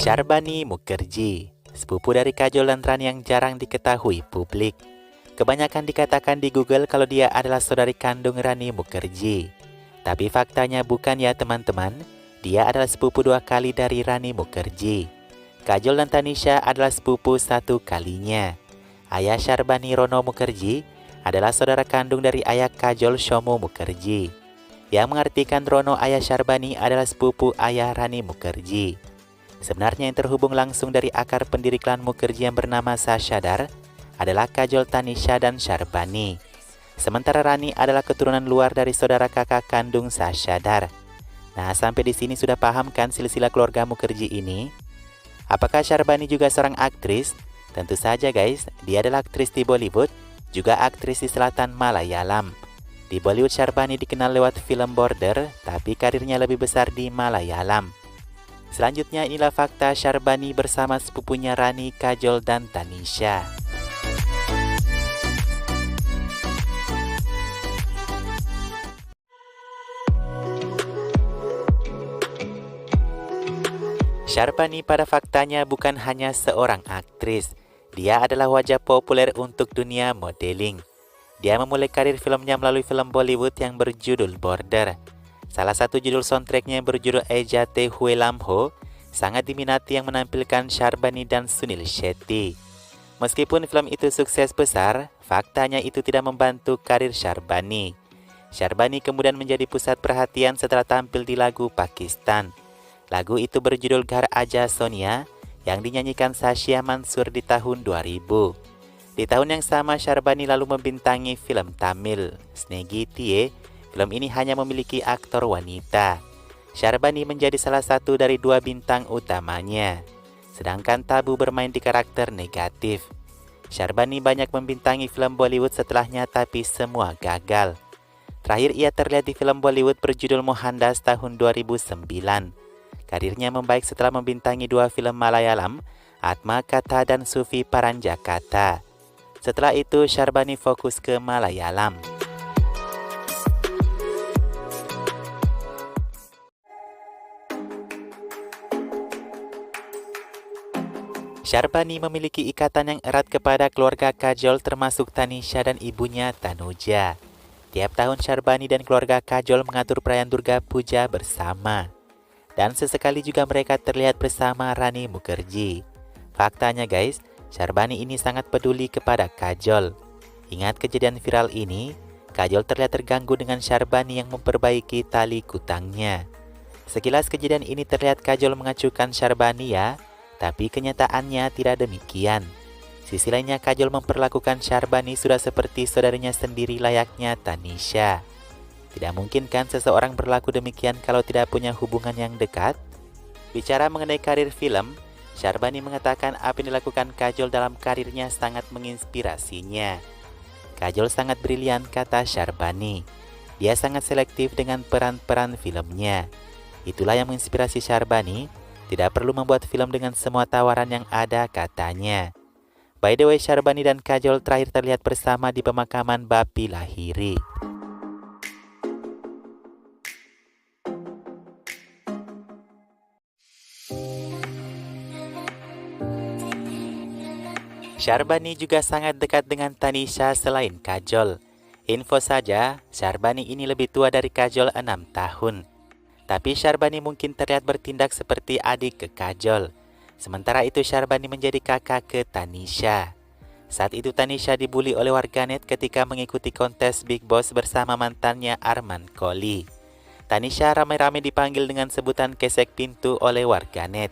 Syarbani Mukherjee, sepupu dari Kajol dan Rani yang jarang diketahui publik. Kebanyakan dikatakan di Google kalau dia adalah saudari kandung Rani Mukherjee. Tapi faktanya bukan ya teman-teman, dia adalah sepupu 2 kali dari Rani Mukherjee. Kajol dan Tanisha adalah sepupu 1 kalinya. Ayah Syarbani, Rono Mukherjee, adalah saudara kandung dari ayah Kajol, Shomo Mukherjee. Yang mengartikan Rono ayah Syarbani adalah sepupu ayah Rani Mukherjee. Sebenarnya yang terhubung langsung dari akar pendiri klan Mukherjee yang bernama Sashadhar adalah Kajol, Tanisha, dan Syarbani. Sementara Rani adalah keturunan luar dari saudara kakak kandung Sashadhar. Nah, sampai di sini sudah paham kan silsilah keluarga Mukherjee ini? Apakah Syarbani juga seorang aktris? Tentu saja guys, dia adalah aktris di Bollywood, juga aktris di selatan Malayalam. Di Bollywood Syarbani dikenal lewat film Border, tapi karirnya lebih besar di Malayalam. Selanjutnya inilah fakta Syarbani bersama sepupunya Rani, Kajol, dan Tanisha. Syarbani pada faktanya bukan hanya seorang aktris, dia adalah wajah populer untuk dunia modeling. Dia memulai karir filmnya melalui film Bollywood yang berjudul Border. Salah satu judul soundtracknya yang berjudul Ejate Hue Lamho sangat diminati yang menampilkan Syarbani dan Sunil Shetty. Meskipun film itu sukses besar, faktanya itu tidak membantu karir Syarbani. Syarbani kemudian menjadi pusat perhatian setelah tampil di lagu Pakistan. Lagu itu berjudul Ghar Aaja Sonia yang dinyanyikan Sashia Mansur di tahun 2000. Di tahun yang sama Syarbani lalu membintangi film Tamil Snegitiye. Film ini hanya memiliki aktor wanita. Syarbani menjadi salah satu dari 2 bintang utamanya. Sedangkan Tabu bermain di karakter negatif. Syarbani banyak membintangi film Bollywood setelahnya tapi semua gagal. Terakhir ia terlihat di film Bollywood berjudul Mohandas tahun 2009. Karirnya membaik setelah membintangi 2 film Malayalam, Atma Katha dan Sufi Paranjakata. Setelah itu Syarbani fokus ke Malayalam. Syarbani memiliki ikatan yang erat kepada keluarga Kajol termasuk Tanisha dan ibunya Tanuja. Tiap tahun Syarbani dan keluarga Kajol mengatur perayaan Durga Puja bersama. Dan sesekali juga mereka terlihat bersama Rani Mukherjee. Faktanya guys, Syarbani ini sangat peduli kepada Kajol. Ingat kejadian viral ini, Kajol terlihat terganggu dengan Syarbani yang memperbaiki tali kutangnya. Sekilas kejadian ini terlihat Kajol mengacuhkan Syarbani ya, tapi kenyataannya tidak demikian. Sisi lainnya Kajol memperlakukan Syarbani sudah seperti saudarinya sendiri layaknya Tanisha. Tidak mungkin kan seseorang berlaku demikian kalau tidak punya hubungan yang dekat? Bicara mengenai karir film, Syarbani mengatakan apa yang dilakukan Kajol dalam karirnya sangat menginspirasinya. Kajol sangat brilian, kata Syarbani. Dia sangat selektif dengan peran-peran filmnya. Itulah yang menginspirasi Syarbani, tidak perlu membuat film dengan semua tawaran yang ada, katanya. By the way, Syarbani dan Kajol terakhir terlihat bersama di pemakaman Bapi Lahiri. Syarbani juga sangat dekat dengan Tanisha selain Kajol. Info saja, Syarbani ini lebih tua dari Kajol 6 tahun. Tapi Syarbani mungkin terlihat bertindak seperti adik ke Kajol. Sementara itu Syarbani menjadi kakak ke Tanisha. Saat itu Tanisha dibully oleh warganet ketika mengikuti kontes Big Boss bersama mantannya Arman Kohli. Tanisha ramai-ramai dipanggil dengan sebutan kesek pintu oleh warganet.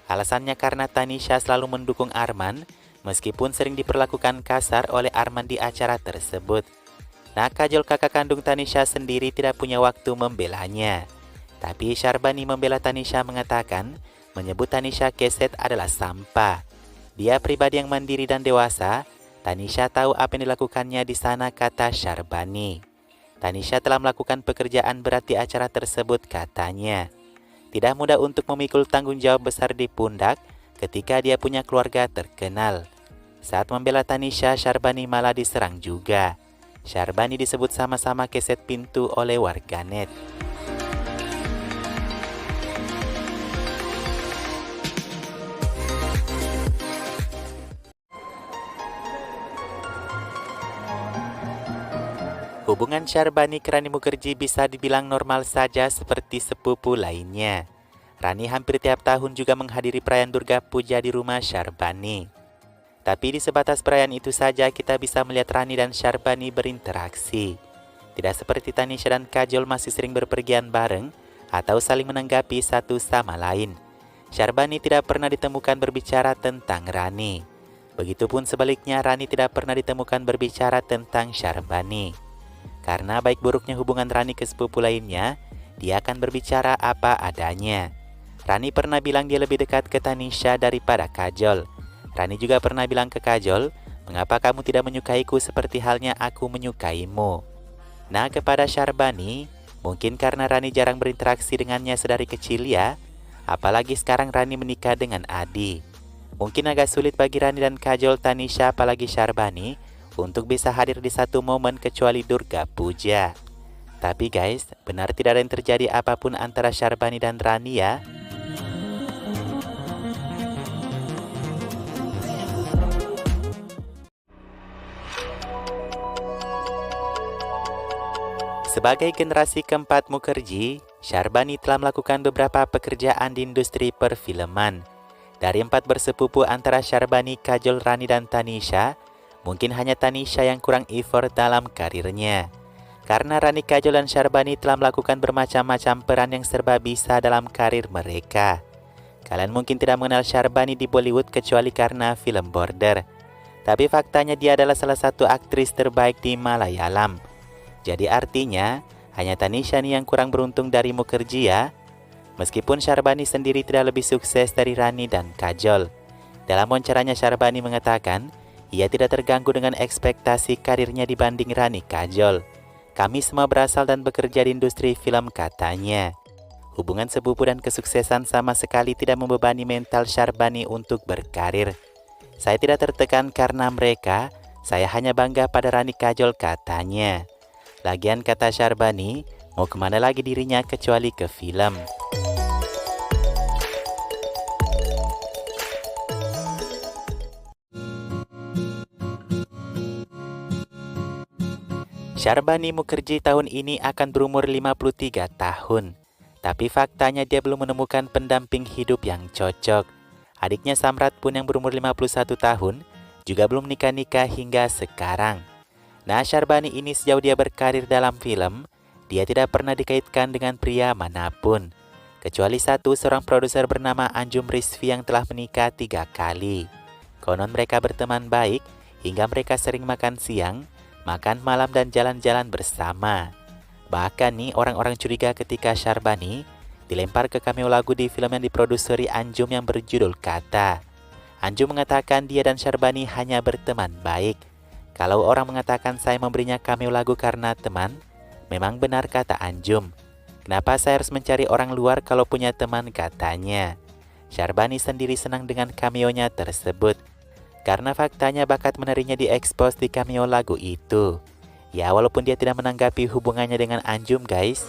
Alasannya karena Tanisha selalu mendukung Arman, meskipun sering diperlakukan kasar oleh Arman di acara tersebut. Nah, Kajol kakak kandung Tanisha sendiri tidak punya waktu membelanya. Tapi Syarbani membela Tanisha mengatakan, menyebut Tanisha keset adalah sampah. Dia pribadi yang mandiri dan dewasa. Tanisha tahu apa yang dilakukannya di sana, kata Syarbani. Tanisha telah melakukan pekerjaan berat di acara tersebut, katanya. Tidak mudah untuk memikul tanggung jawab besar di pundak ketika dia punya keluarga terkenal. Saat membela Tanisha, Syarbani malah diserang juga. Syarbani disebut sama-sama keset pintu oleh warganet. Hubungan Syahrbani ke Rani Mukherjee bisa dibilang normal saja seperti sepupu lainnya. Rani hampir tiap tahun juga menghadiri perayaan Durga Puja di rumah Syahrbani. Tapi di sebatas perayaan itu saja kita bisa melihat Rani dan Syahrbani berinteraksi. Tidak seperti Tanisha dan Kajol masih sering berpergian bareng atau saling menanggapi satu sama lain. Syahrbani tidak pernah ditemukan berbicara tentang Rani. Begitupun sebaliknya, Rani tidak pernah ditemukan berbicara tentang Syahrbani. Karena baik buruknya hubungan Rani ke sepupu lainnya, dia akan berbicara apa adanya. Rani pernah bilang dia lebih dekat ke Tanisha daripada Kajol. Rani juga pernah bilang ke Kajol, "Mengapa kamu tidak menyukaiku seperti halnya aku menyukaimu?" Nah, kepada Syahrbani, mungkin karena Rani jarang berinteraksi dengannya sedari kecil ya, apalagi sekarang Rani menikah dengan Adi. Mungkin agak sulit bagi Rani dan Kajol, Tanisha, apalagi Syahrbani untuk bisa hadir di satu momen kecuali Durga Puja. Tapi guys, benar tidak ada yang terjadi apapun antara Syahrbani dan Rani ya. Sebagai generasi keempat Mukherjee, Syahrbani telah melakukan beberapa pekerjaan di industri perfilman. Dari 4 bersepupu antara Syahrbani, Kajol, Rani, dan Tanisha, mungkin hanya Tanisha yang kurang effort dalam karirnya. Karena Rani, Kajol, dan Syahrbani telah melakukan bermacam-macam peran yang serba bisa dalam karir mereka. Kalian mungkin tidak mengenal Syahrbani di Bollywood kecuali karena film Border. Tapi faktanya dia adalah salah satu aktris terbaik di Malayalam. Jadi artinya, hanya Tanisha nih yang kurang beruntung dari Mukherjee ya. Meskipun Syahrbani sendiri tidak lebih sukses dari Rani dan Kajol. Dalam wawancaranya Syahrbani mengatakan, ia tidak terganggu dengan ekspektasi karirnya dibanding Rani Kajol. Kami semua berasal dan bekerja di industri film, katanya. Hubungan sepupu dan kesuksesan sama sekali tidak membebani mental Syahrbani untuk berkarir. Saya tidak tertekan karena mereka, saya hanya bangga pada Rani Kajol, katanya. Lagian kata Syahrbani, mau kemana lagi dirinya kecuali ke film. Syahrbani Mukherjee tahun ini akan berumur 53 tahun. Tapi faktanya dia belum menemukan pendamping hidup yang cocok. Adiknya Samrat pun yang berumur 51 tahun juga belum nikah-nikah hingga sekarang. Nah, Syahrbani ini sejauh dia berkarir dalam film, dia tidak pernah dikaitkan dengan pria manapun. Kecuali satu, seorang produser bernama Anjum Rizvi yang telah menikah 3 kali. Konon mereka berteman baik hingga mereka sering makan siang, makan malam, dan jalan-jalan bersama. Bahkan nih, orang-orang curiga ketika Syahrbani dilempar ke cameo lagu di film yang diproduseri Anjum yang berjudul Kata. Anjum mengatakan dia dan Syahrbani hanya berteman baik. Kalau orang mengatakan saya memberinya cameo lagu karena teman, memang benar, kata Anjum. Kenapa saya harus mencari orang luar kalau punya teman, katanya. Syahrbani sendiri senang dengan cameo-nya tersebut. Karena faktanya bakat menarinya diekspos di cameo lagu itu. Ya, walaupun dia tidak menanggapi hubungannya dengan Anjum, guys.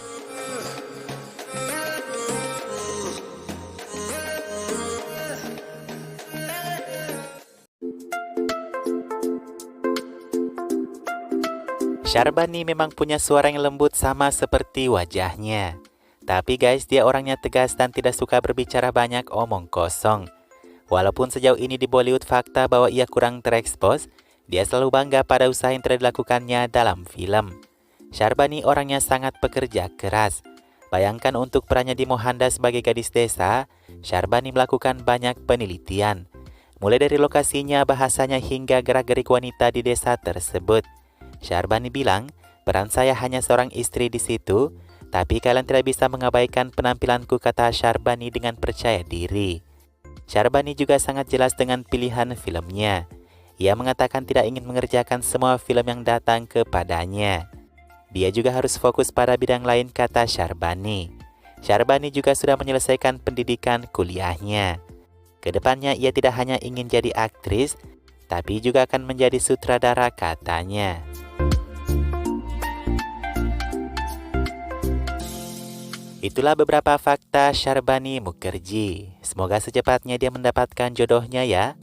Syahrbani memang punya suara yang lembut sama seperti wajahnya. Tapi guys, dia orangnya tegas dan tidak suka berbicara banyak omong kosong. Walaupun sejauh ini di Bollywood fakta bahwa ia kurang terekspos, dia selalu bangga pada usaha yang telah dilakukannya dalam film. Syahrbani orangnya sangat pekerja keras. Bayangkan untuk perannya di Mohanda sebagai gadis desa, Syahrbani melakukan banyak penelitian. Mulai dari lokasinya, bahasanya, hingga gerak-gerik wanita di desa tersebut. Syahrbani bilang, peran saya hanya seorang istri di situ, tapi kalian tidak bisa mengabaikan penampilanku, kata Syahrbani dengan percaya diri. Syahrbani juga sangat jelas dengan pilihan filmnya. Ia mengatakan tidak ingin mengerjakan semua film yang datang kepadanya. Dia juga harus fokus pada bidang lain, kata Syahrbani. Syahrbani juga sudah menyelesaikan pendidikan kuliahnya. Kedepannya ia tidak hanya ingin jadi aktris, tapi juga akan menjadi sutradara, katanya. Itulah beberapa fakta Syahrbani Mukherjee. Semoga secepatnya dia mendapatkan jodohnya ya.